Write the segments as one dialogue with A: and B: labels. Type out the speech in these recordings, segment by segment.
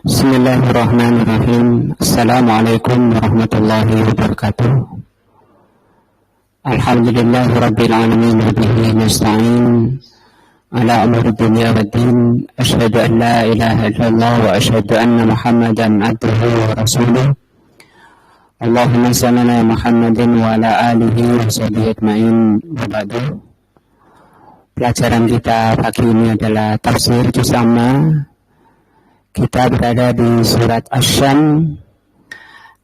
A: Bismillahirrahmanirrahim. Assalamualaikum warahmatullahi wabarakatuh. Alhamdulillahi rabbil alamin wa bihi nasta'in ala umuri dunya waddin. Asyhadu an la ilaha illallah wa asyhadu anna Muhammadan abduhu wa rasuluh. Allahumma salli ala Muhammadin wa ala alihi wa sahbihi ajma'in. Wa ba'du. Pelajaran kita pagi ini adalah tafsir juz amma. Kita berada di surat Asy-Syam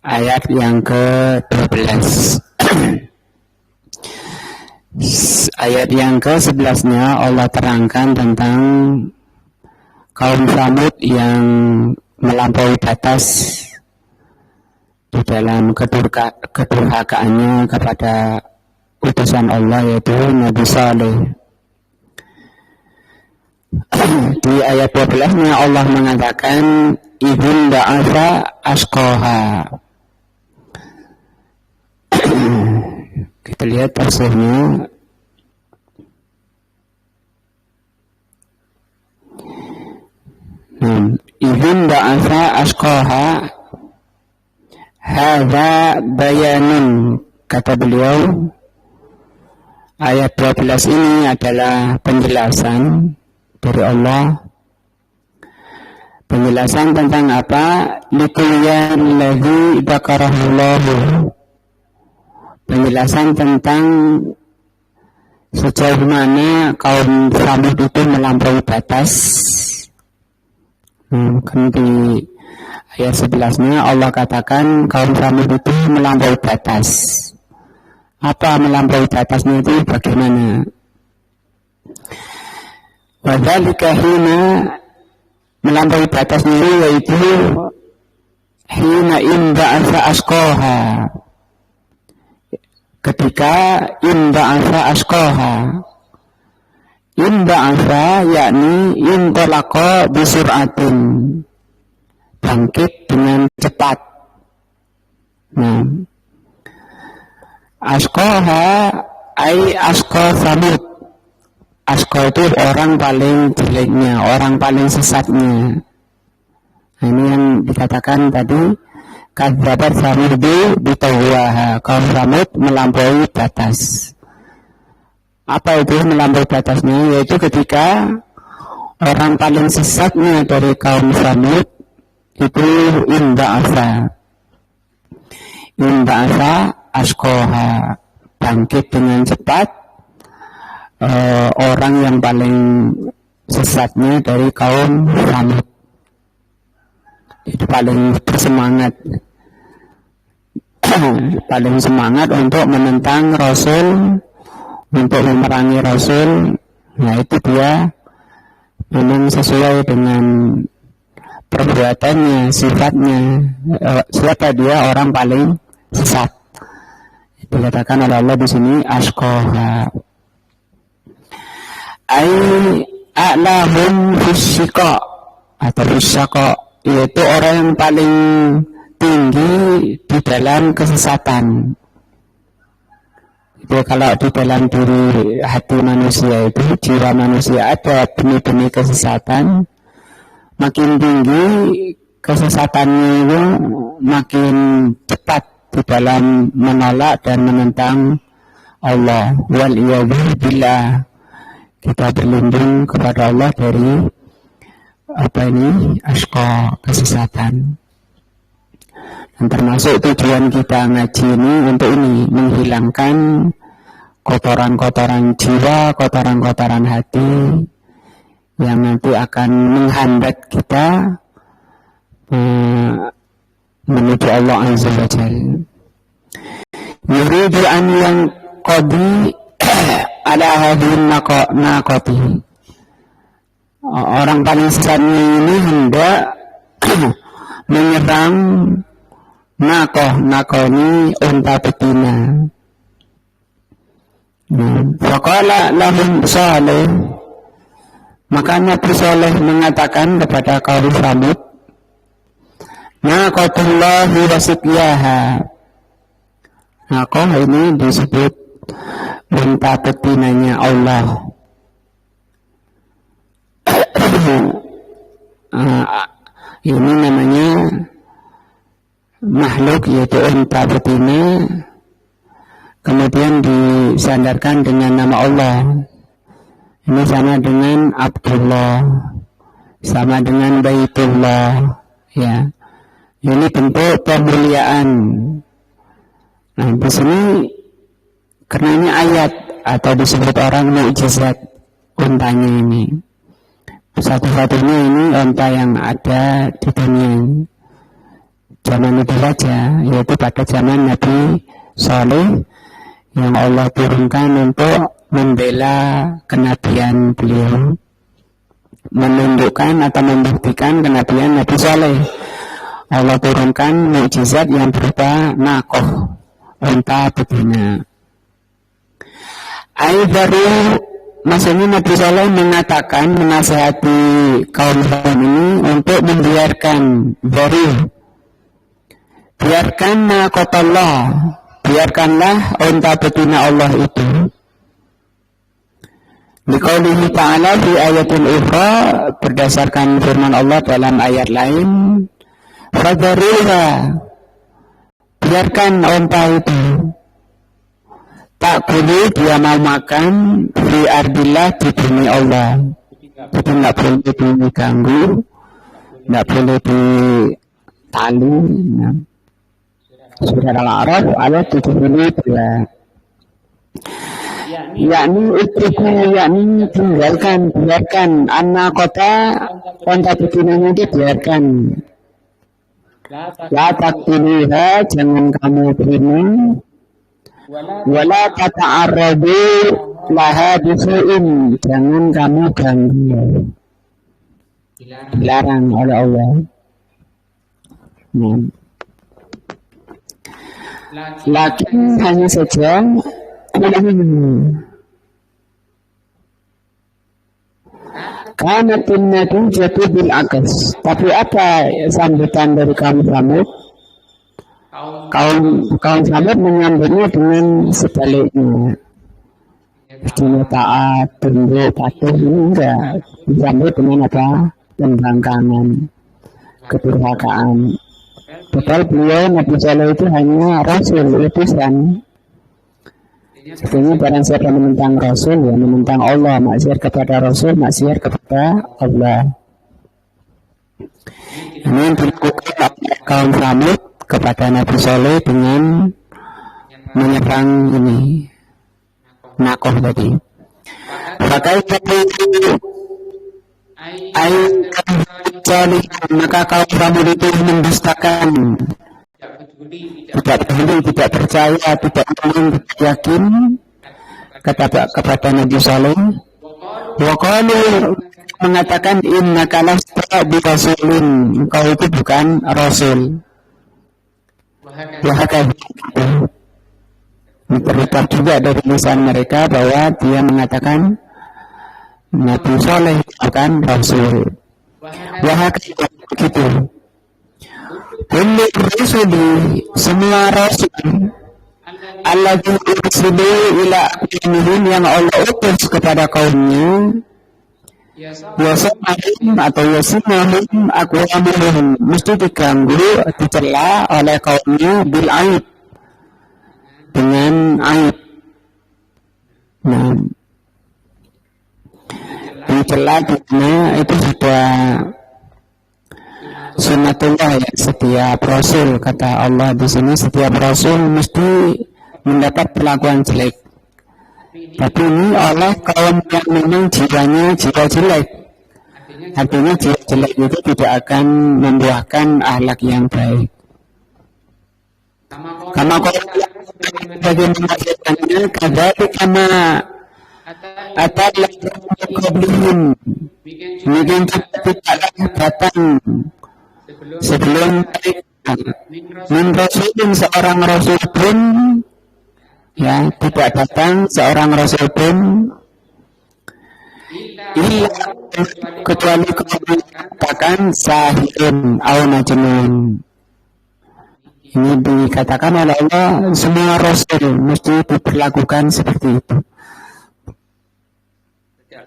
A: ayat yang ke-12. Ayat yang ke-11-nya Allah terangkan tentang kaum Tsamud yang melampaui batas di dalam kedurhakaannya kepada utusan Allah, yaitu Nabi Saleh. Di ayat 12-nya Allah mengatakan idhun da'afa asqaha. Kita lihat tafsirnya. Idhun da'afa asqaha hadza bayanun, kata beliau, ayat 12 ini adalah penjelasan dari Allah, penjelasan tentang apa? Likulyan ladzi dzakarahullahu penjelasan tentang sejauh mana kaum Samud itu melampaui batas. Kan di ayat 11-nya Allah katakan kaum Samud itu melampaui batas. Apa melampaui batasnya itu bagaimana? Wadzalika hina, melampaui batasnya yaitu hina imba'atha asqaha, ketika imba'atha asqaha. Imba'atha yakni intolaqa bisur'atin, bangkit dengan cepat. Nah, asqaha ai asqa Samud. Asqa itu orang paling jeleknya, orang paling sesatnya. Nah, ini yang dikatakan tadi, kadzabat Samudu bitawwaha, kaum Samud melampaui batas. Apa itu melampaui batasnya? Yaitu ketika orang paling sesatnya dari kaum Samud itu imba'atha asqaha, bangkit dengan cepat orang yang paling sesatnya dari kaum Samud. Itu paling bersemangat paling semangat untuk menentang Rasul, untuk memerangi Rasul. Nah, itu dia memang sesuai dengan perbuatannya, sifatnya. Siapa dia? Orang paling sesat. Dikatakan oleh Allah di sini asqaha ai a'lahum fisyiqa atau fisyaqa, yaitu orang yang paling tinggi di dalam kesesatan. Itu kalau di dalam diri hati manusia itu, jiwa manusia ada benih-benih kesesatan, makin tinggi kesesatannya itu makin cepat di dalam menolak dan menentang Allah. Waliyadu billah, kita berlindung kepada Allah dari asqa, kesesatan. Dan termasuk tujuan kita ngaji ini untuk ini, menghilangkan kotoran-kotoran jiwa, kotoran-kotoran hati yang nanti akan menghambat kita menuju Allah Azza wa Jalla. Yuridu an yang qadi ala hadin naqati, orang paling sesatnya ini hendak menyerang Nakoh ini unta betina. Faqala lahum Saleh, maka Nabi Saleh mengatakan kepada kaum Samud, Naqatullahi wa sityaha. Nakoh ini disebut unta betinanya Allah. Ini namanya makhluk, yaitu unta betina, kemudian disandarkan dengan nama Allah. Ini sama dengan Abdullah, sama dengan Baitullah, ya. Ini bentuk pemuliaan. Nah, di sini karenanya ayat atau disebut orang mukjizat untanya ini. Satu-satunya ini unta yang ada di dunia zaman itu saja, yaitu pada zaman Nabi Saleh yang Allah turunkan untuk membela kenabian beliau, menunjukkan atau membuktikan kenabian Nabi Saleh. Allah turunkan mukjizat yang berupa nakoh, unta betina. Aibaru, maksudnya Nabi Saleh mengatakan, menasihati kaum ini untuk membiarkan biarkan naqatallah, biarkanlah unta betina Allah itu. Liqaulihi ta'ala fi ayatul ukhra, berdasarkan firman Allah dalam ayat lain, fadharuha, biarkan unta itu, tak boleh dia mau makan di ardillah, di bumi Allah. Itu tidak boleh diganggu, tidak boleh ditalu. Surat Al-A'raf ayat 72. Yakni utriku, yakni biarkan anak kota onta betinanya itu biarkan. La taqtuluha, jangan kamu bunuh. Wala tata'arradu laha bisu'in, jangan kamu ganggu. Dilarang oleh Allah. Lakin hanya saja karena Nabi jatuh bil akas. Tapi apa sambutan dari kaum Samud? Kaum Samud menyambutnya dengan sebaliknya. Cuma taat, tunduk, patuh, ini enggak. Disambut dengan apa? Pembangkangan, kedurhakaan. Padahal beliau Nabi Saleh itu hanya Rasul, utusan. Sebenarnya barang siapa menentang Rasul, ya menentang Allah, maksiat kepada Rasul, maksiat kepada Allah. Ini yang dilakukan oleh kaum Samud kepada Nabi Saleh dengan menyerang ini nakoh tadi. Pakai seperti maka kaum Samud itu mendustakan, tidak peduli, tidak percaya, tidak yakin kepada Nabi Saleh. Wa qalu, mengatakan innaka lasta bi rasulin, engkau itu bukan rasul. Wahakah terlihat juga dari lisan mereka bahwa dia mengatakan Nabi Saleh bukan rasul. Wahakah gitu. Kullu rusuli, semua rasul alladzi ursilu ila aqwamihim, yang Allah utus kepada kaumnya, yasamahum atau yasimahum aqwamihim, mesti diganggu, dicela oleh kaumnya bil aib, dengan aib. Nah, dicela itu sudah sunnatullah ya, setiap rasul, kata Allah di sini, setiap rasul mesti mendapat perlakuan jelek. Tapi ini oleh kaum yang memang jiwanya jiwa jelek. Artinya jiwa jelek itu tidak akan membuahkan akhlak yang baik. Karena kalau bagi menghasilkannya kadari kama atalah qablihim, mungkin tidaklah datang sebelum min rasulin, seorang rasul pun, ya, tidak datang seorang rasul pun kecuali katakan sahirun au majnun. Ini dikatakan oleh Allah, semua rasul mesti diperlakukan seperti itu,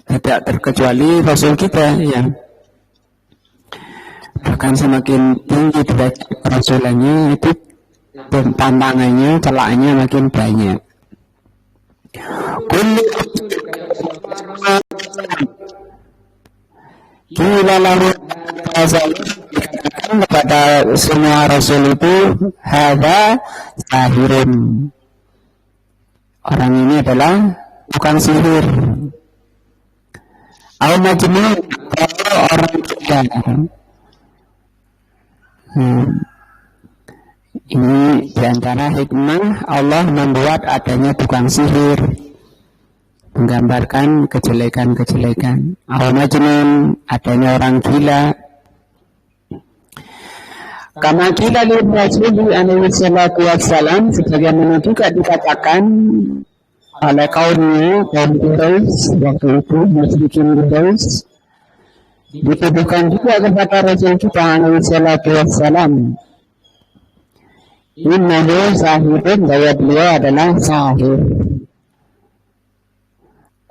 A: tidak terkecuali rasul kita, ya. Bahkan semakin tinggi derajat rasulannya, itu tantangannya, celaknya makin banyak. Kila lahu dikatakan kepada semua rasul itu, hadza sahirun, orang ini adalah tukang sihir. Au majnun, orang gila. Ini diantara hikmah Allah membuat adanya tukang sihir, menggambarkan kejelekan-kejelekan. Al-Majnun, adanya orang gila. Karena gila li Rasulullah alaihi salatu wassalam, sebagaimana juga dikatakan oleh kaumnya, kaum Quraisy waktu itu, musyrikin Quraisy, dituduhkan juga kepada Rasul kita alaihi salatu wassalam, innahu sahirun, bahwa beliau adalah sahir,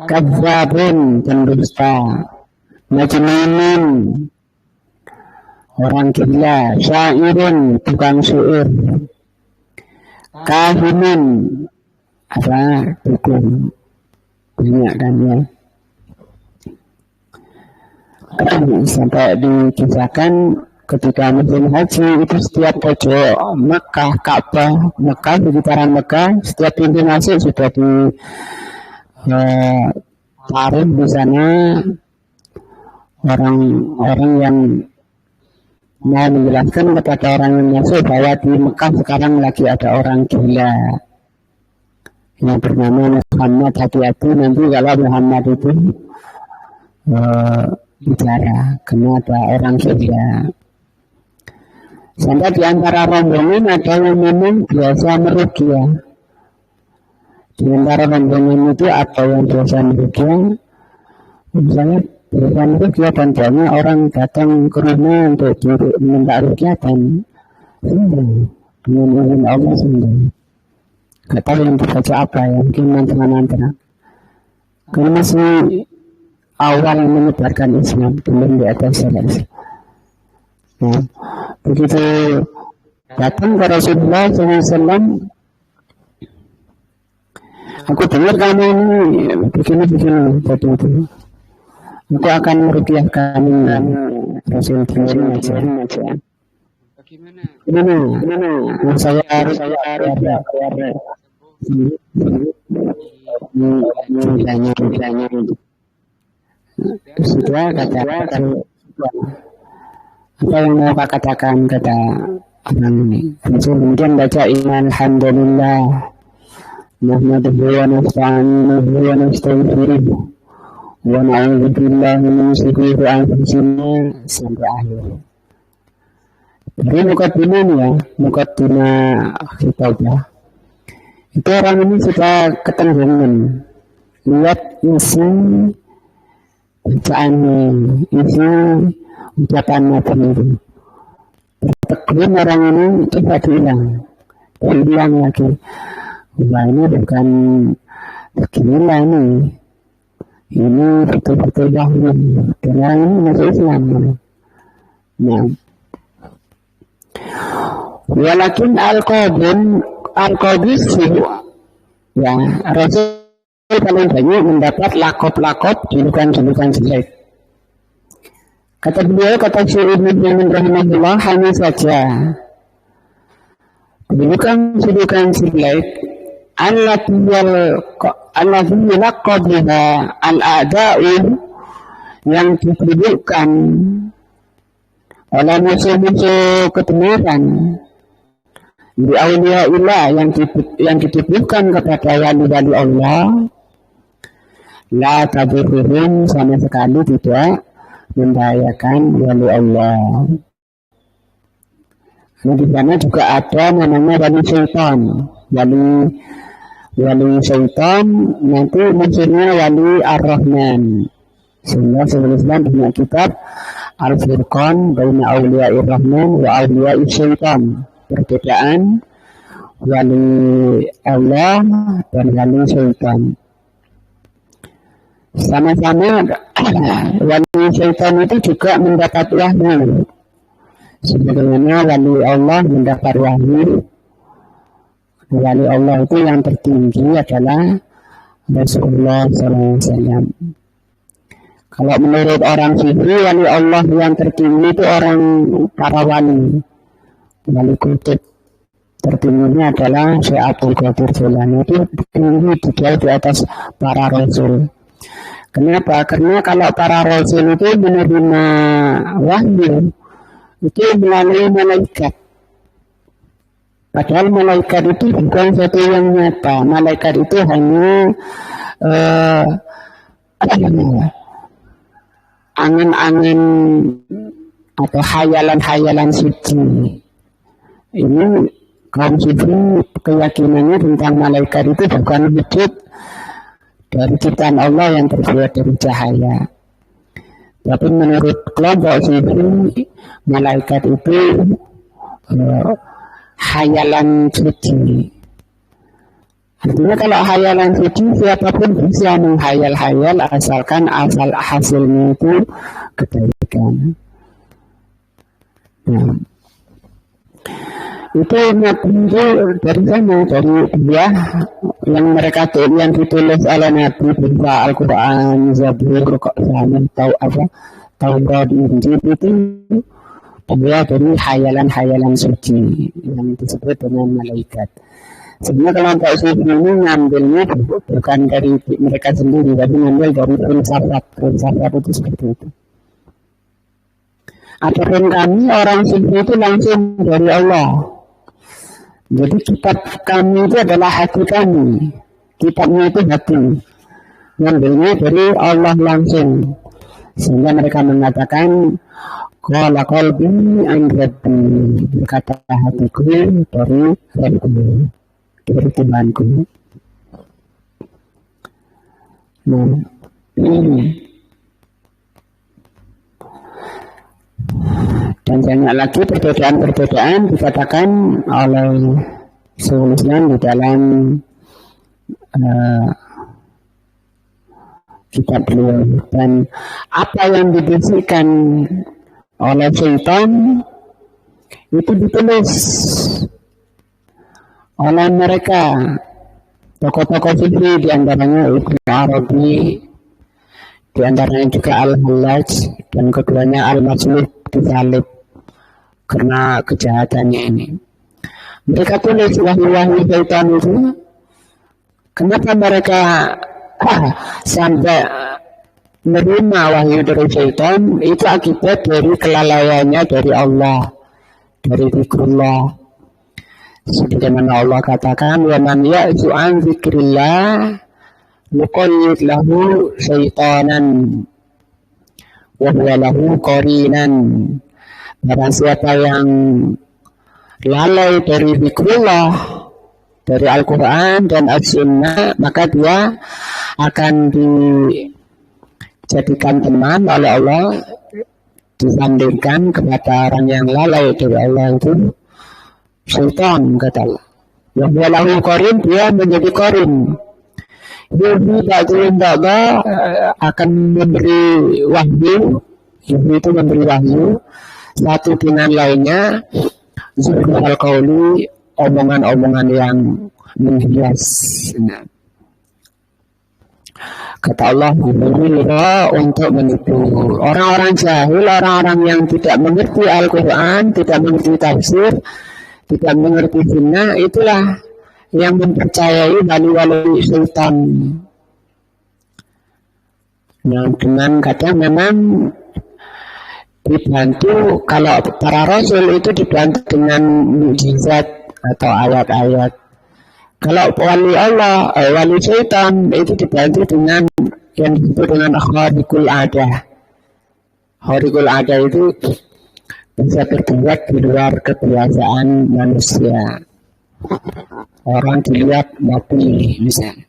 A: kadzabun, pendusta, majnunun, orang gila, syairun, tukang syair, kahinun, apa, dukun, banyak kan ya. Sampai dikisahkan ketika musim haji itu setiap pojok Mekah, Ka'bah, Mekah, sekitaran Mekah, setiap pintu masuk sudah ditaruh di sana orang-orang yang mau menjelaskan kepada orang yang masuk bahwa di Mekah sekarang lagi ada orang gila yang bernama Muhammad. Hati-hati nanti kalau Muhammad itu bicara, karena ada orang gila. Sampai di antara rombongan ada yang memang biasa meruqyah. Di antara rombongan itu ada yang biasa meruqyah, misalnya biasa meruqyah, dan banyak orang datang ke rumah untuk minta ruqyah dan sembuh dengan izin Allah sembuh. Gak tahu yang dibaca apa ya, mungkin mantra-mantra. Karena masih awal menyebarkan Islam, belum di atas Islam. Nah, begitu datang ke Rasulullah SAW, aku dengar kamu ini begini tadi itu, aku akan meruqyah kamu. Rasul dengerin aja. Gimana? Saya harus sudah kata apa yang mau Pak katakan, kata orang ini. Kemudian baca iman alhamdulillah nahmaduhu wa nasta'inuhu wa nastaghfiruh wa na'udzu billahi min shururi anfusina sampai akhir. Jadi mukaddimah khitabah itu orang ini sudah ketenggelam lihat isi bacaan, isi ucapan itu. Terkejut orang ini coba diulang lagi. Wah, ini bukan beginilah ini betul-betul wahyu. Dan orang ini masuk Islam. Nah, walakin al-qadis ya, Rasul paling banyak mendapat lakop-lakop, julukan-julukan jelek. Kata beliau, kata Syekh Ibnu Utsaimin rahimahullah, hanya saja julukan jelek allati yalaqabuha al-a'da'u, yang ditujukan oleh musuh-musuh kebenaran, di auliyaillah, yang ditujukan kepada wali-wali Allah, la tadurruhum, sama sekali tidak membahayakan wali Allah. Nah, di sana juga ada namanya wali syaitan. Wali syaitan nanti musuhnya wali ar-Rahman. Sehingga Islam punya kitab Al-Furqan baina awliya'ir Rahman wa awliya'ir syaitan. Perbedaan wali Allah dan wali syaitan. Sama-sama wali syaitan itu juga mendapat wahyu. Sebagaimana wali Allah mendapat wahyu. Wali Allah itu yang tertinggi adalah Rasulullah SAW. Kalau menurut orang sufi, wali Allah yang tertinggi itu orang para wali kutub. Tertingginya adalah Syekh Abdul Qadir Jilani, itu tinggi di atas para rasul. Kenapa? Karena kalau para rasul itu menerima wahyu itu melalui malaikat. Padahal malaikat itu bukan sesuatu yang nyata. Malaikat itu hanya angan-angan atau hayalan-hayalan suci. Ini kaum suci keyakinannya tentang malaikat itu bukan wujud dari ciptaan Allah yang terbuat dari cahaya. Tapi menurut kelompok sufi, malaikat itu hayalan suci. Artinya kalau hayalan suci, siapapun bisa menghayal-hayal asalkan asal hasilnya itu kebaikan. Nah, itu dari sana, dari dia yang mereka yang ditulis oleh Nabi berupa Al-Quran, Zabur, Taurat, Injil, itu Dia dari hayalan-hayalan suci yang disebut dengan malaikat. Sebenarnya kelompok sufi ini ngambilnya bukan dari mereka sendiri, tapi ngambil dari filsafat. Filsafat itu seperti itu. Adapun kami orang sufi itu langsung dari Allah. Jadi kitab kami itu adalah hati kami. Kitabnya itu hati. Ngambilnya dari Allah langsung. Sehingga mereka mengatakan qala qalbi an rabbi, berkata hatiku dari Rabbku, dari Tuhanku. Nah, dan banyak lagi perbedaan-perbedaan dikatakan oleh Sulaiman di dalam kitab beliau. Dan apa yang dibisikkan oleh syaitan itu ditulis oleh mereka tokoh-tokoh sufi, di antaranya Ibnu Arabi, di antaranya juga Al-Hallaj, dan keduanya Al-Maslub disalib karena kejahatannya ini. Mereka tulis wahyu-wahyu syaitan itu. Kenapa mereka sampai menerima wahyu dari syaitan? Itu akibat dari kelalaiannya dari Allah, dari zikrullah. Sebagaimana Allah katakan, wa man ya'zu an zikrillah nuqayyid lahu syaitanan wa huwa lahu qarinan. Barang siapa yang lalai dari zikrullah, dari Al-Quran dan As-Sunnah, maka dia akan dijadikan teman oleh Allah, disandingkan kepada orang yang lalai dari Allah itu syaitan, kata Allah. Yang dia lahu qarin, dia menjadi qarin. Yuhi ba'da akan memberi wahyu. Yuhi itu memberi wahyu satu dengan lainnya. Zuhur al-qawli, omongan-omongan yang menghias. Nah, kata Allah, untuk menipu orang-orang jahil, orang-orang yang tidak mengerti Al-Quran, tidak mengerti tafsir, tidak mengerti sunnah, itulah yang mempercayai wali-wali sultan. Nah, dengan kata memang dibantu, kalau para rasul itu dibantu dengan mukjizat atau ayat-ayat. Kalau wali Allah, wali syaitan itu dibantu dengan yang disebut dengan khariqul adah. Khariqul adah itu bisa berbuat di luar kebiasaan manusia. Orang dilihat mati, misalnya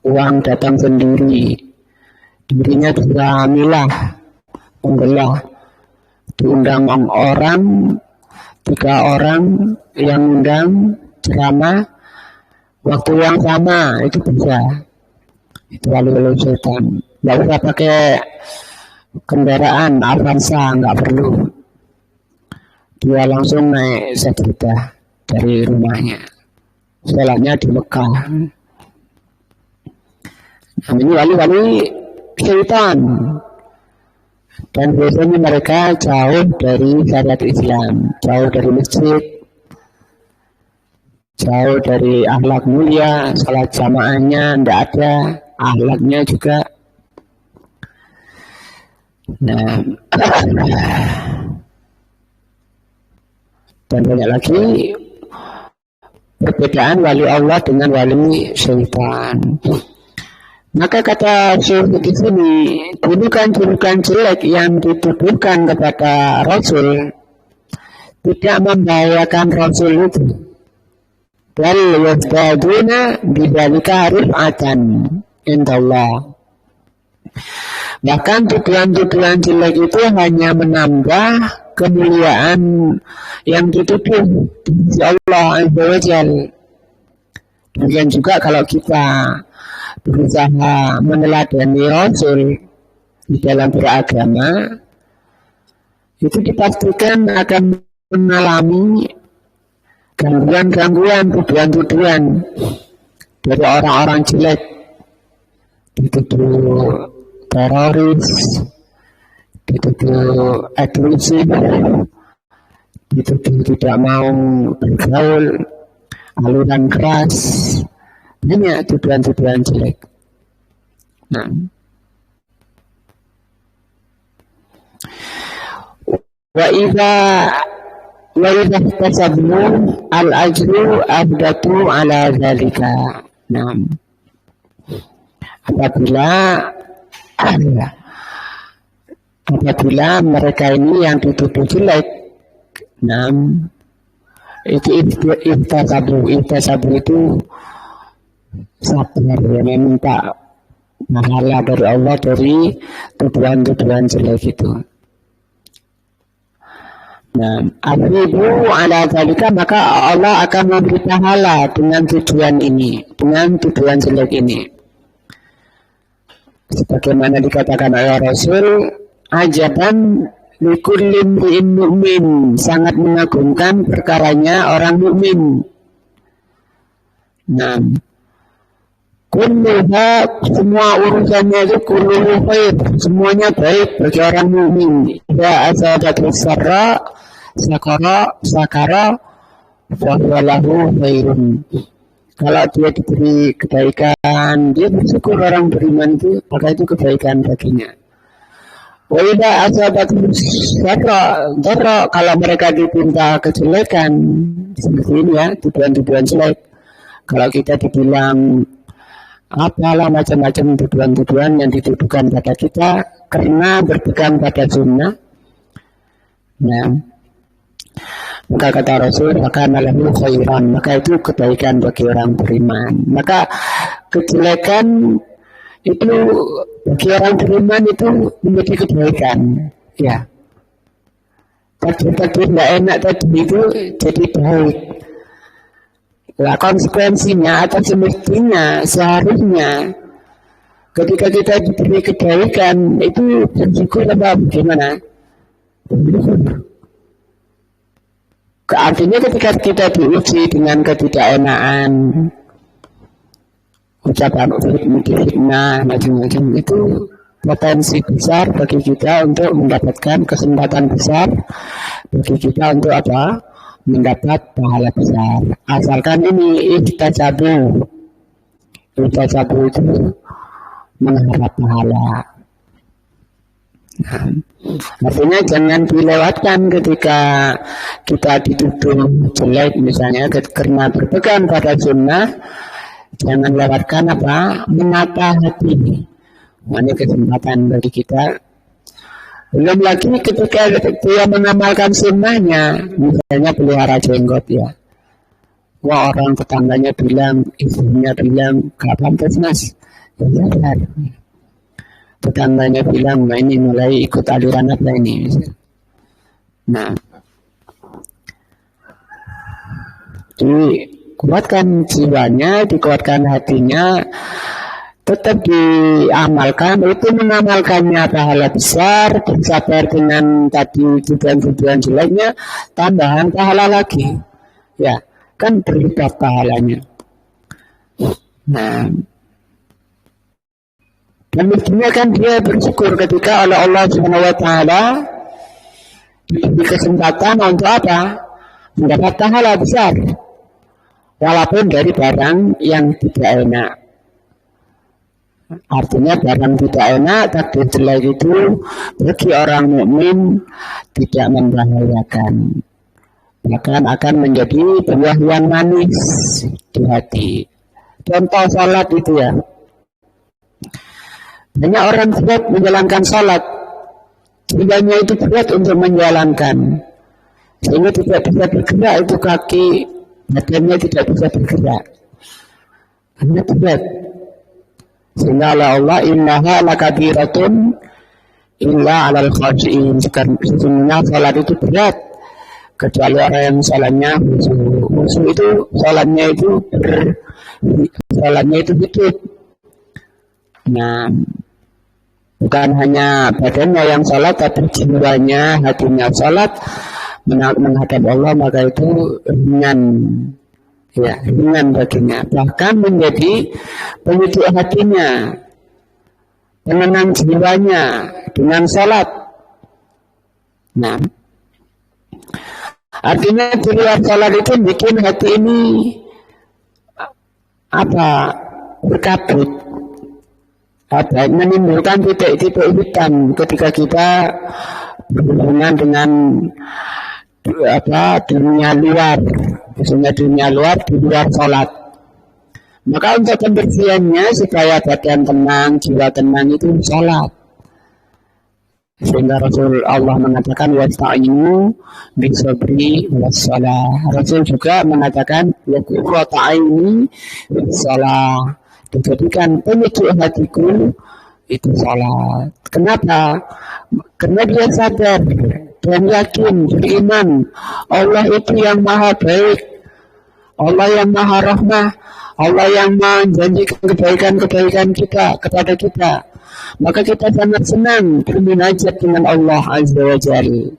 A: uang datang sendiri, dirinya bisa milah, penggelah, diundang orang, 3 orang yang undang ceramah waktu yang sama, itu bisa. Itu wali-wali syaitan. Nggak usah pakai kendaraan Avanza, nggak perlu. Dia langsung naik sepeda dari rumahnya. Sholatnya di Mekah. Nah, ini wali-wali syaitan. Dan biasanya mereka jauh dari syariat Islam, jauh dari masjid, jauh dari akhlak mulia, salat jamaahnya tidak ada, akhlaknya juga. Nah, dan banyak lagi perbedaan wali Allah dengan wali syaitan. Maka kata Syekh di sini, julukan jelek yang dituduhkan kepada Rasul tidak membahayakan Rasul itu. Wal yazdaduna bidzalika rif'atan indallah. Bahkan tuduhan-tuduhan jelek itu hanya menambah kemuliaan yang dituduh di Allah Azza wa Jalla. Demikian juga kalau kita berusaha meneladani Rasul di dalam beragama, itu dipastikan akan mengalami gangguan-gangguan, tuduhan-tuduhan dari orang-orang jelek, dituduh teroris, dituduh eksklusif, itu tidak mau bergaul, aliran keras, hanya tuduhan-tuduhan jelek. Nah, wa idza tasabu al ajru abdatu ala zalika. Nah, apabila mereka ini yang dituduh jelek, nah, itu ihtasabu itu sabar, ya, meminta pahala dari Allah dari tuduhan-tuduhan jelek itu. Nah, abribu ala zalika, maka Allah akan memberi pahala dengan tujuan ini, dengan tujuan jelek ini. Sebagaimana dikatakan oleh Rasul, ajaban likulli imri'in mu'min, sangat mengagumkan perkaranya orang mukmin. Nah, kulluha, semua urusannya itu kulluhu khair, semuanya baik bagi orang mukmin. Ya asabatus sarra sakara fa huwa lahu khairun. Kalau dia diberi kebaikan, dia bersyukur, orang beriman itu, maka itu kebaikan baginya. Wa idza asabatus sarra, kalau mereka ditimpa kejelekan, seperti ini ya, tuduhan-tuduhan jelek. Kalau kita dibilang apalah macam-macam tuduhan-tuduhan yang dituduhkan pada kita karena berpegang pada sunnah, nah, maka kata Rasul, maka lahu khairan, maka itu kebaikan bagi orang beriman. Maka kejelekan itu bagi orang beriman itu menjadi kebaikan, ya. Tadi tidak enak tadi itu jadi baik. Lah konsekuensinya atau semestinya seharusnya ketika kita diberi kebaikan itu bersyukur apa bagaimana? Artinya ketika kita diuji dengan ketidakenaan, ucapan fitnah macam-macam, itu potensi besar bagi kita untuk mendapatkan kesempatan besar bagi kita untuk apa? Mendapat pahala besar. Asalkan ini ihtasabu itu mengharap pahala. Nah, artinya jangan dilewatkan ketika kita dituduh jelek misalnya karena berpegang pada sunnah, jangan lewatkan apa? Menata hati. Ini kesempatan bagi kita. Belum lagi ketika dia mengamalkan sunnahnya, misalnya pelihara jenggot ya. Wah, orang tetangganya bilang, ibunya bilang, gak pantas mas. Ya benar. Tetangganya bilang, nah ini mulai ikut aliran apa ini. Nah, dikuatkan jiwanya, dikuatkan hatinya, tetap diamalkan, itu mengamalkannya pahala besar, bersabar dengan tadi tujuan-tujuan jeleknya, tambahan pahala lagi, ya kan berlipat pahalanya. Nah, dan mestinya kan dia bersyukur ketika oleh Allah Subhanahu Wa Taala diberi kesempatan untuk apa? Mendapat pahala besar, walaupun dari barang yang tidak enak. Artinya barang tidak enak, takdir jelek itu bagi orang mukmin tidak membahayakan, bahkan akan menjadi buah yang manis di hati. Contoh salat itu ya, banyak orang berat menjalankan salat, tidaknya itu berat untuk menjalankan, sehingga tidak bisa bergerak itu kaki, badannya tidak bisa bergerak, karena berat. Sehingga Allah innaha lakabiratun illa alal khashiin, sesungguhnya salat itu berat kecuali orang yang salatnya khusyuk itu salatnya itu hidup. Nah, bukan hanya badannya yang salat tapi jiwanya, hatinya salat menghadap Allah, maka itu ringan. Ya, ringan baginya, bahkan menjadi penyuci hatinya, penenang jiwanya dengan salat. Nah, Artinya di luar sholat itu bikin hati ini berkabut, menimbulkan titik-titik hitam ketika kita berhubungan dengan dunia luar, misalnya dunia luar di luar sholat. Maka untuk pembersihannya supaya badan tenang, jiwa tenang itu sholat. Sehingga Rasul Allah mengatakan wasta'inu bisabri wassalah. Rasul juga mengatakan waqta'ini wassalah. Dijadikan penyejuk hatiku itu sholat. Kenapa? Karena dia sadar dan yakin, beriman Allah itu yang maha baik, Allah yang maha rahmah, Allah yang menjanjikan kebaikan-kebaikan kita kepada kita. Maka kita sangat senang bermunajat dengan Allah Azza wa Jalla.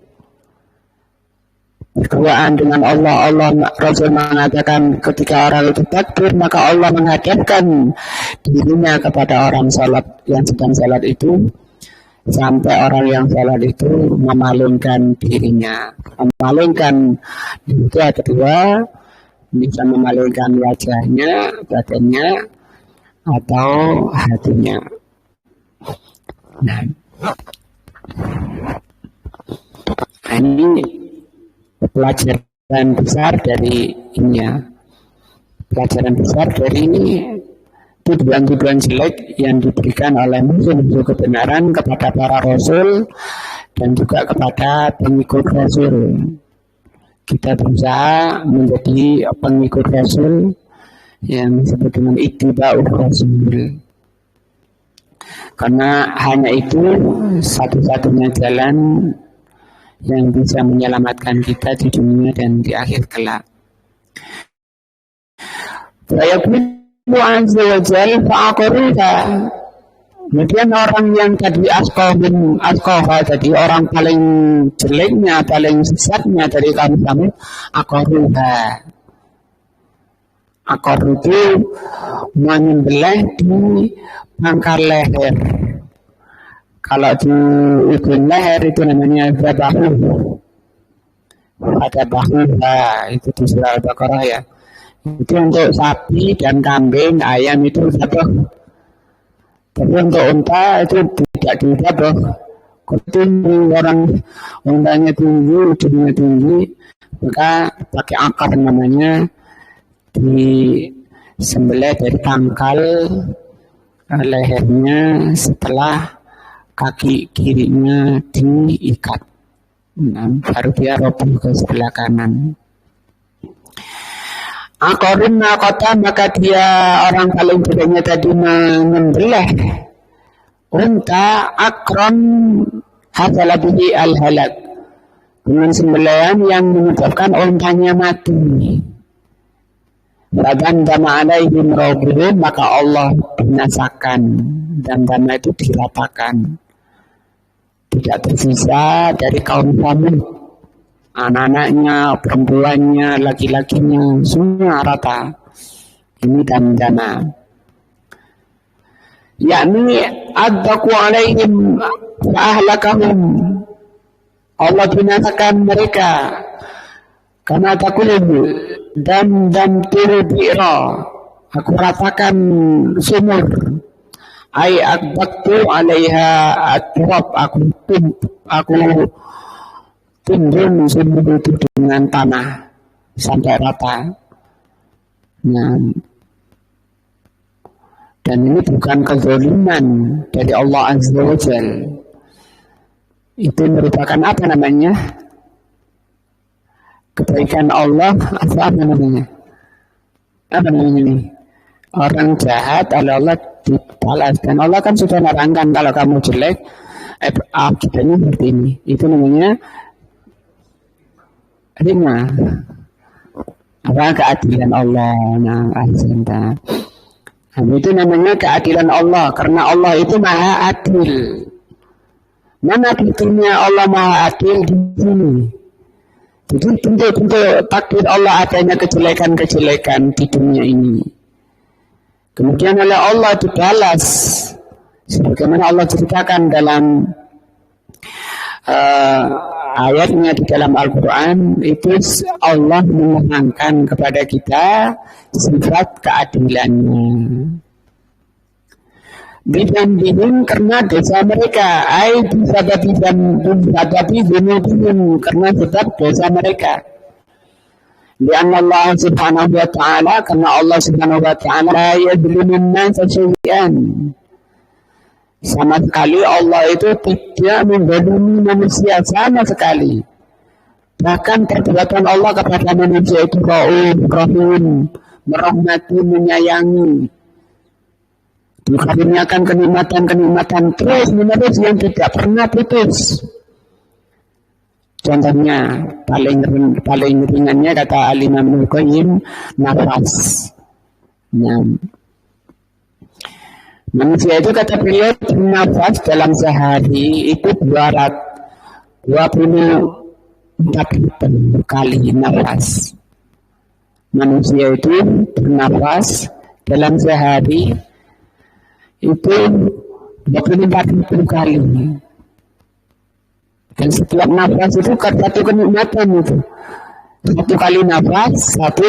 A: Berduaan dengan Allah. Rasul mengatakan ketika orang itu takbir, maka Allah menghadapkan dirinya kepada orang salat yang sedang salat itu, sampai orang yang salat itu memalingkan dirinya, memalingkan juga kedua, bisa memalingkan wajahnya, badannya, atau hatinya. Nah, ini pelajaran besar dari ini ya. Pelajaran besar dari ini tuduhan-tuduhan jelek yang diberikan oleh musuh-musuh kebenaran kepada para rasul dan juga kepada pengikut rasul. Kita berusaha menjadi pengikut rasul yang disebut dengan ittiba'ur rasul, karena hanya itu satu-satunya jalan yang bisa menyelamatkan kita di dunia dan di akhir kelak. Fayaqulu azza wa jalla fa'aqruha. Kemudian orang yang tadi askoha tadi, orang paling jeleknya, paling sesatnya dari kami, aqruha. Akor itu menyembelih di pangkal leher. Kalau di ujung leher itu namanya zabahu. Ada bahu, itu di surah Al-Baqarah ya. Itu untuk sapi dan kambing, ayam itu zabah. Tapi untuk unta itu tidak dizabah. Tinggi orang untanya tinggi, ujungnya tinggi, maka pakai akar namanya, di sembelih dari pangkal lehernya setelah kaki kirinya diikat. Nah, baru dia roboh ke sebelah kanan. Akorun nakota, maka dia orang paling bedanya tadi menyembelih unta akron hasalabihi al-halak, dengan sembelihan yang menyebabkan untanya mati. Badan dama alaihim rabbuhum, maka Allah binasakan, dan dama itu diratakan, tidak tersisa dari kaum Samud, anak-anaknya, perempuannya, laki-lakinya, semua rata. Ini dama, yakni adzaku alaihim fa'ahlakahum, Allah binasakan mereka. Karena takulun dan turu bi'ra, aku ratakan sumur. Ai akbaktu alaiha at-turab, aku timbun sumur itu dengan tanah sampai rata. Nah, dan ini bukan kezaliman dari Allah Azza wa Jalla. Itu merupakan apa namanya? Kebaikan Allah, apa namanya? Apa namanya ini? Orang jahat oleh Allah dibalas, dan Allah kan sudah nerangkan kalau kamu jelek, akibatnya seperti ini. Itu namanya rima. Apa keadilan Allah? Nah, itu namanya keadilan Allah, karena Allah itu maha adil. Mana buktinya Allah maha adil di sini? Jadi bentuk takdir Allah adanya kejelekan-kejelekan di dunia ini. Kemudian oleh Allah dibalas, sebagaimana Allah ceritakan dalam Ayatnya di dalam Al-Quran itu Allah menerangkan kepada kita sifat keadilannya. Bidambihim karena dosa mereka, bisa babi gunung karena sebab dosa mereka. Lianna Allah subhanahu wa ta'ala, karena Allah subhanahu wa ta'ala yadlimun nasa syai'an. Sama sekali Allah itu tidak menzalimi manusia sama sekali. Bahkan perbuatan Allah kepada manusia itu Rauf, Rahim, merahmati, menyayangi, dikaruniakan kenikmatan-kenikmatan terus menerus yang tidak pernah putus. Contohnya paling ringannya kata Al-Imam Ibnu Qayyim, nafas. Manusia itu kata beliau bernafas dalam sehari itu 24 kali nafas. Manusia itu bernafas dalam sehari itu 24 kali. Dan setiap nafas itu satu kenikmatan itu. Satu kali nafas, satu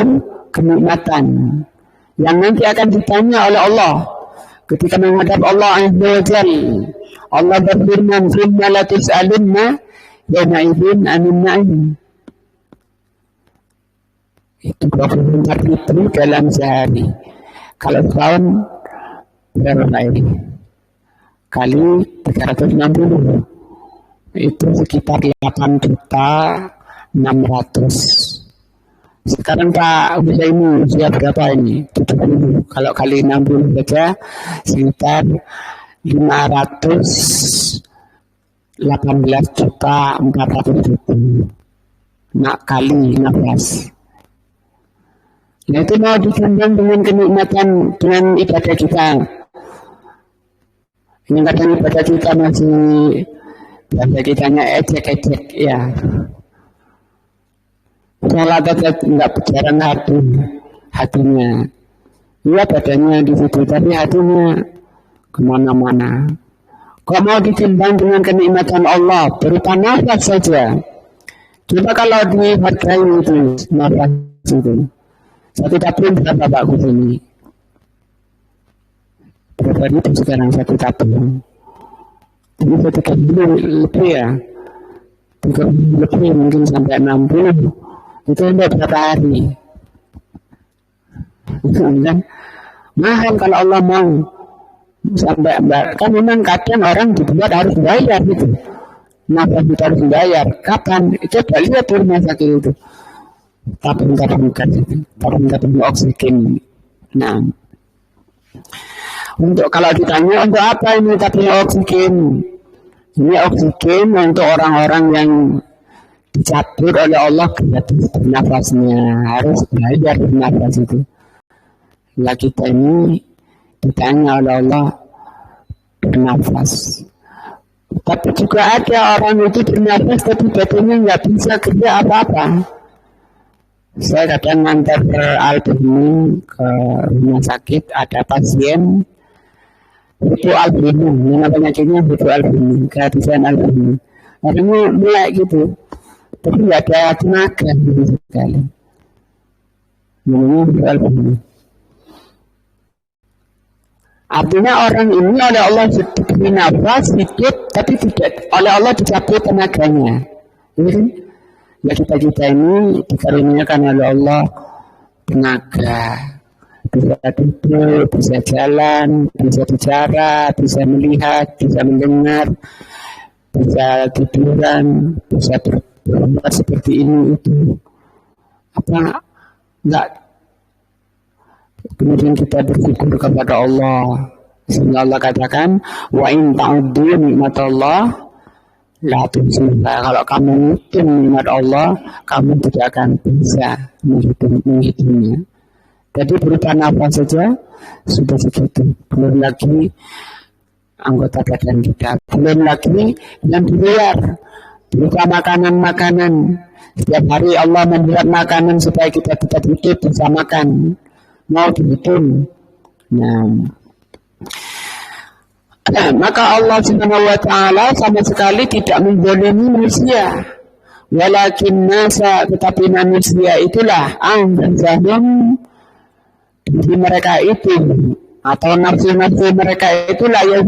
A: kenikmatan. Yang nanti akan ditanya oleh Allah ketika menghadap Allah Azza wa Jalla. Allah berfirman, "Thumma la tus'alunna yawma idzin 'anil na'im." Itu 24 itu dalam sehari. Kalau setahun berapa ini? Kali 360. Itu sekitar 8.600.000. Sekarang Pak Husaymu usia berapa ini? 70. Kalau kali 60 saja sekitar 518.400.000. Nak kali 16. Nah itu mau disandang dengan kenikmatan dengan ibadah kita. Ini kadang ibadah kita masih bahasa kitanya ecek-ecek ya. Sholat aja enggak berjalan hatinya. Iya badannya di situ tapi hatinya kemana-mana. Kok mau ditimbang dengan kenikmatan Allah berupa nafas saja. Coba kalau dihargai itu nafas itu. Satu tabung berapa Pak Kusini? Berapa itu sekarang satu tabung? Ini 30 lebih ya. 30 lebih mungkin sampai 60. Itu untuk berapa hari? Kan mahal kalau Allah mau sampai kan memang kadang orang dibuat harus bayar gitu. Nafas itu harus bayar. Kapan? Coba lihat di rumah sakit itu. Tabung oksigen. Nah, untuk kalau ditanya untuk apa ini tabung oksigen? Ini oksigen untuk orang-orang yang dicabut oleh Allah gratis bernafasnya, harus belajar bernafas itu. Lah kita ini ditanya oleh Allah bernafas. Tapi juga ada orang itu bernafas tapi badannya nggak bisa kerja apa-apa. Saya kadang ngantar Al-Bini ke rumah sakit, ada pasien Al-Bini, nama penyakitnya Al-Bini, kehabisan Al-Bini. Orangnya mulai gitu, tapi nggak ada tenaga gitu sekali. Namanya Al-Bini. Artinya orang ini oleh Allah diberi nafas hidup, tapi tidak oleh Allah dicabut tenaganya. Ini ya kita ini dikaruniakan oleh Allah tenaga, bisa duduk, bisa jalan, bisa bicara, bisa melihat, bisa mendengar, bisa tiduran, bisa berbuat seperti ini itu. Apa enggak? Kemudian kita bersyukur kepada Allah. Sehingga Allah katakan, wa in ta'uddu nikmatallah la tuhsuha. Kalau kamu menghitung nikmat Allah, kamu tidak akan bisa menghitungnya. Jadi berupa nafas saja sudah segitu. Belum lagi anggota badan kita, belum lagi yang di luar berupa makanan-makanan. Setiap hari Allah membuat makanan supaya kita tetap hidup bisa makan. Mau dihitung. Nah, maka Allah Subhanahu wa Ta'ala sama sekali tidak menzalimi manusia. Walakin nasa, tetapi manusia itulah anfusahum, diri mereka itu atau nafsu-nafsu mereka itulah yang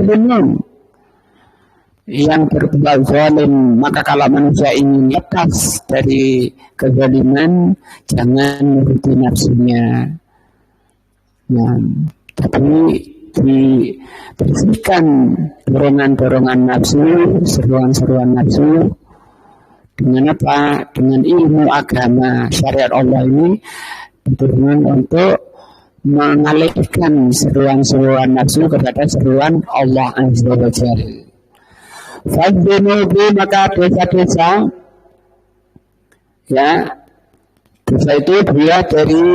A: berbuat zalim. Maka kalau manusia ingin lepas dari kezaliman, jangan menuruti nafsunya. Nah, tapi dibersihkan dorongan-dorongan nafsu, seruan-seruan nafsu. Dengan apa? Dengan ilmu agama syariat Allah ini diturunkan untuk mengalihkan seruan-seruan nafsu kepada seruan Allah Azza wa Jalla. Fadzunubi, maka dosa-dosa, ya, dosa itu dia dari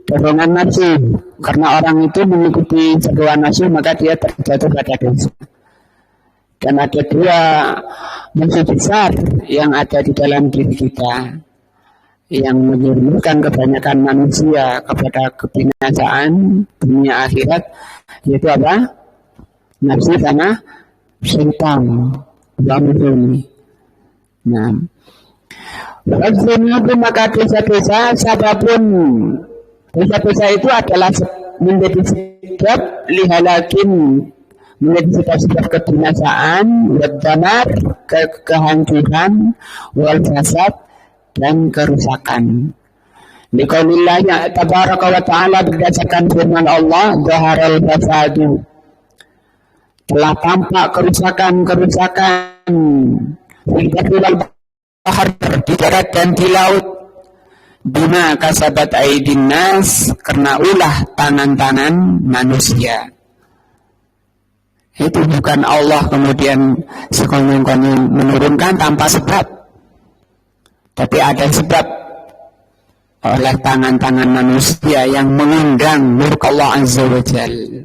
A: dorongan nafsu. Karena orang itu mengikuti seruan nafsu, maka dia terjatuh pada dosa. Dan ada dua musuh besar yang ada di dalam diri kita, yang menyerukan kebanyakan manusia kepada kebinasaan dunia akhirat, yaitu apa? Nafsu sama syaitan. Ini. Nah, itu maka dosa-dosa sababun, dosa-dosa itu adalah menjadi sebab lihalakin, menjadi sebab kebinasaan, wadamar, kehancuran, wal fasad, dan kerusakan. Liqaulillah tabaraka wa ta'ala, berdasarkan firman Allah, zaharal fasadu, telah tampak kerusakan wal bahar, di darat dan di laut, bima kasabat aidin nas, karena ulah tangan-tangan manusia. Itu bukan Allah kemudian sekonyong-konyong menurunkan tanpa sebab, tapi ada sebab oleh tangan-tangan manusia yang mengundang murka Allah Azza wa Jalla.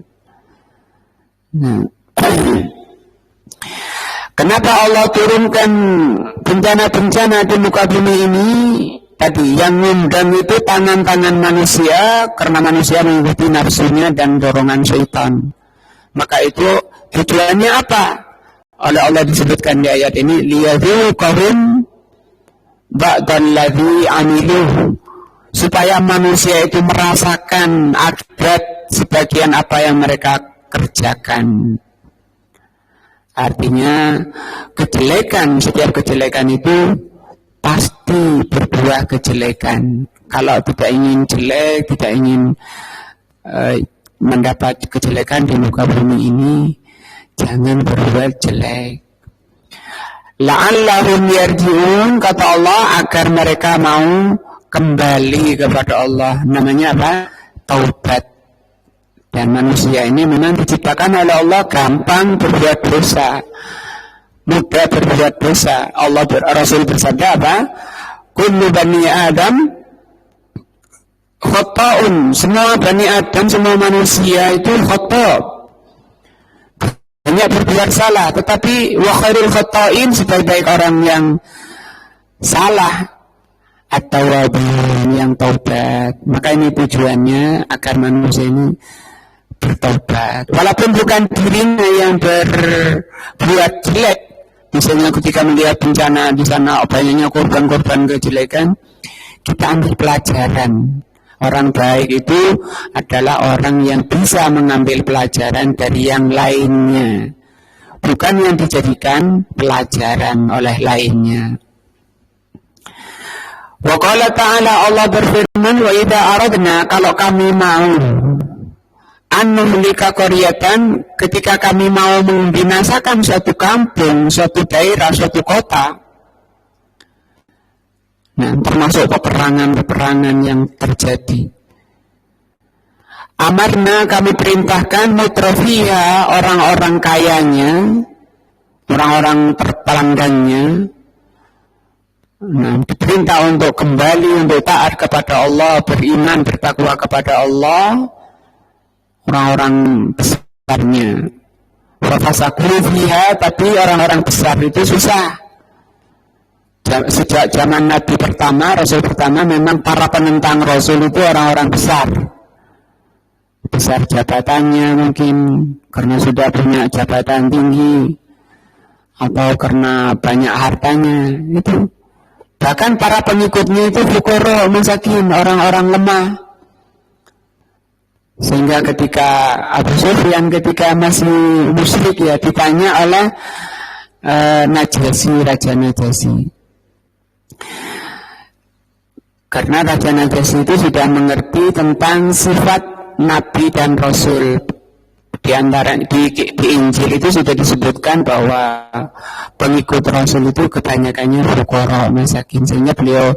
A: Nah, kenapa Allah turunkan bencana-bencana di muka bumi ini? Tadi yang mengundang itu tangan-tangan manusia, karena manusia mengikuti nafsunya dan dorongan syaitan. Maka itu tujuannya apa? Oleh Allah disebutkan di ayat ini, liyadzuqahum ba'dalladzi amiluh, supaya manusia itu merasakan akibat sebagian apa yang mereka kerjakan. Artinya kejelekan, setiap kejelekan itu pasti berbuah kejelekan. Kalau tidak ingin jelek, tidak ingin mendapat kejelekan di muka bumi ini, jangan berbuat jelek. La'allahum yarji'un, kata Allah, agar mereka mau kembali kepada Allah. Namanya apa? Taubat. Dan manusia ini memang diciptakan oleh Allah gampang berbuat dosa, mudah berbuat dosa. Allah Rasul bersabda apa? Kullu bani Adam khata'un, semua bani Adam, semua manusia itu khata', banyak berbuat salah, tetapi wa khairul khata'in, sebaik-baik orang yang salah atau yang taubat. Maka ini tujuannya agar manusia ini bertobat, walaupun bukan dirinya yang berbuat jelek. Misalnya ketika melihat bencana di sana, banyaknya korban-korban kejelekan, kita ambil pelajaran. Orang baik itu adalah orang yang bisa mengambil pelajaran dari yang lainnya, bukan yang dijadikan pelajaran oleh lainnya. Wa qala ta'ala, Allah berfirman, wa idza aradna, kalau kami mau an-nuhlika qaryatan, ketika kami mau membinasakan suatu kampung, suatu daerah, suatu kota. Nah, termasuk peperangan-peperangan yang terjadi. Amarna, kami perintahkan mutrafiha, orang-orang kayanya, orang-orang terpelanggannya. Nah, diperintah untuk kembali, untuk taat kepada Allah, beriman, bertakwa kepada Allah, orang-orang besarnya. Wafasakulu fiha, tapi orang-orang besar itu susah. Sejak zaman Nabi pertama, Rasul pertama, memang para penentang Rasul itu orang-orang besar. Besar jabatannya mungkin, karena sudah punya jabatan tinggi, atau karena banyak hartanya, itu Bahkan para pengikutnya itu fuqara, masakin, orang-orang lemah. Sehingga ketika Abu Sufyan ketika masih musyrik ya ditanya oleh Najasyi, Raja Najasyi. Karena Raja Najasyi itu sudah mengerti tentang sifat Nabi dan Rasul. Di antara di Injil itu sudah disebutkan bahwa pengikut Rasul itu kebanyakannya fuqara, masakin. Sehingga beliau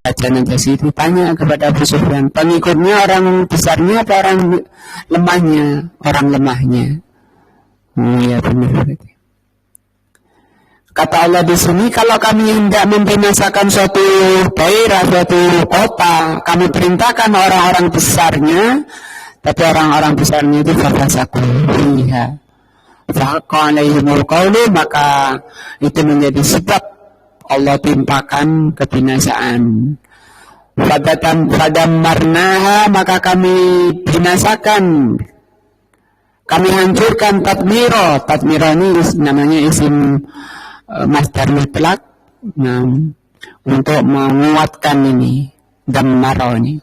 A: Raja Najasyi itu tanya kepada Abu Sufyan, pengikutnya orang besarnya atau orang lemahnya? Orang lemahnya. Oh ya benar. Kata Allah di sini, kalau kami hendak membinasakan suatu daerah, suatu kota, kami perintahkan orang-orang besarnya, tapi orang-orang besarnya itu fafasaku fiha fahaqa alaihimul qawlu, maka itu menjadi sebab Allah timpakan kebinasaan. Fadammarnaha, maka kami binasakan, kami hancurkan tadmiro. Tadmiro ini namanya isim masdar mutlak, untuk menguatkan ini dammaro ini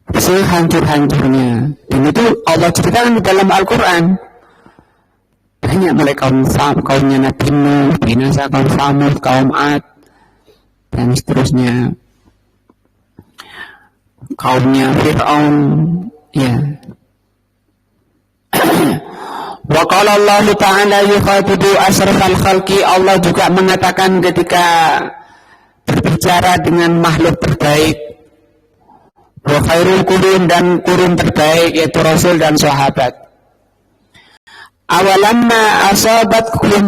A: sehancur-hancurnya. Dan itu Allah ceritakan di dalam Al-Quran. Banyak mulai kaumnya Nabi Nuh, binasa kaum Samud, kaum Ad, dan seterusnya. Kaumnya Fir'aun, ya. Wa qala Allah Ta'ala yukhatibu asrafal khalqi, Allah juga mengatakan ketika berbicara dengan makhluk terbaik, wa khairul qurun, dan kurun terbaik yaitu Rasul dan sahabat. Awalamma asabatkum,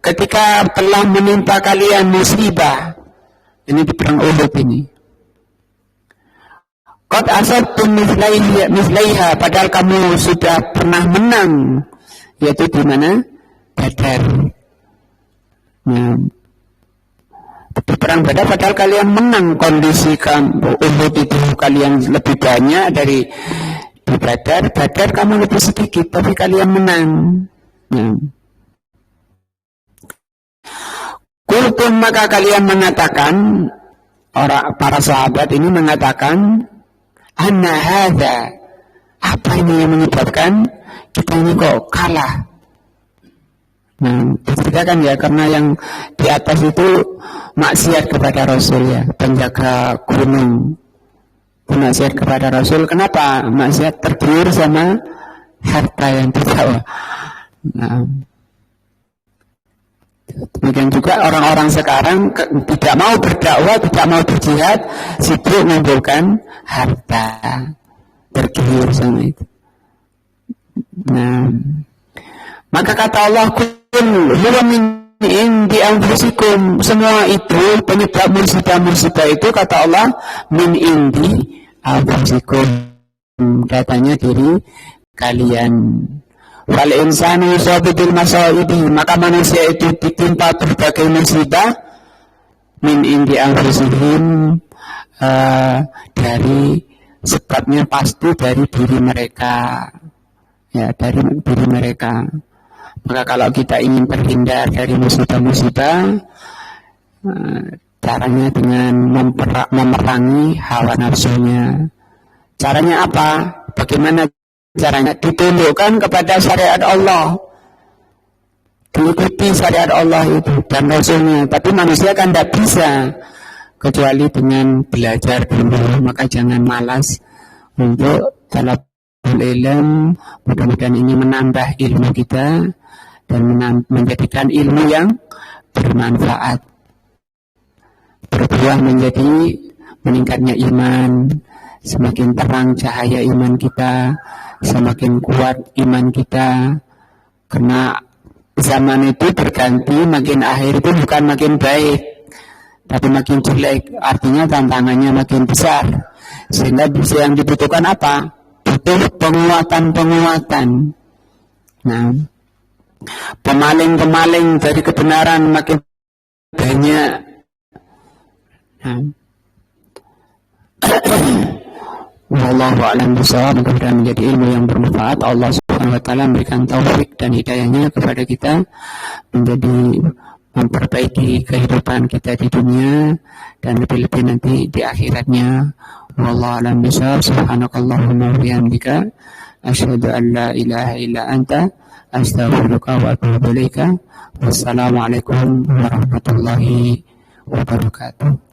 A: ketika telah menimpa kalian musibah, ini di perang Uhud ini. Qad asabtum mislaiha, padahal kamu sudah pernah menang, yaitu di mana? Badar. Di perang Badar padahal kalian menang, kondisi Uhud itu kalian lebih banyak dari di Badar. Badar kamu lebih sedikit, tapi kalian menang. Kultum, maka kalian mengatakan, para sahabat ini mengatakan, anna hadza, apa ini yang menyebabkan kita ini kok kalah? Diceritakan ya, karena yang di atas itu maksiat kepada Rasul ya, penjaga gunung maksiat kepada Rasul. Kenapa maksiat? Tergiur sama harta yang dibawa. Demikian juga orang-orang sekarang tidak mau berdakwah, tidak mau berjihad, sibuk mengumpulkan harta, tergiur sama itu. Maka kata Allah, huwa min indi anfusikum, semua itu penyebab musibah-musibah itu kata Allah min indi anfusikum, datanya diri kalian. Wal insanu yusabibil masaibi, maka manusia itu ditimpa berbagai musibah min indi anfusihim, dari sebabnya pasti dari diri mereka, ya, dari diri mereka. Maka kalau kita ingin terhindar dari musibah-musibah, caranya dengan memerangi hawa nafsunya. Caranya apa? Bagaimana caranya? Ditundukkan kepada syariat Allah, diikuti syariat Allah itu dan Rasulnya. Tapi manusia kan tidak bisa kecuali dengan belajar dulu. Maka jangan malas untuk talabul ilm. Mudah-mudahan ini menambah ilmu kita dan menjadikan ilmu yang bermanfaat, berbuah menjadi meningkatnya iman. Semakin terang cahaya iman kita, semakin kuat iman kita. Karena zaman itu berganti, makin akhir itu bukan makin baik, tapi makin jelek. Artinya tantangannya makin besar. Sehingga bisa yang dibutuhkan apa? Butuh penguatan-penguatan. Pemaling-pemaling dari kebenaran makin banyak. Wallahu a'lam bishawab. Mudah-mudahan menjadi ilmu yang bermanfaat. Allah Subhanahu wa taala memberikan taufik dan hidayahnya kepada kita menjadi memperbaiki kehidupan kita di dunia dan lebih-lebih nanti di akhiratnya. Wallahu a'lam bishawab. Subhanakallahumma wa bihamdika asyhadu an la ilaha illa anta astaghfiruka wa atubu ilaika. Wassalamualaikum warahmatullahi wabarakatuh.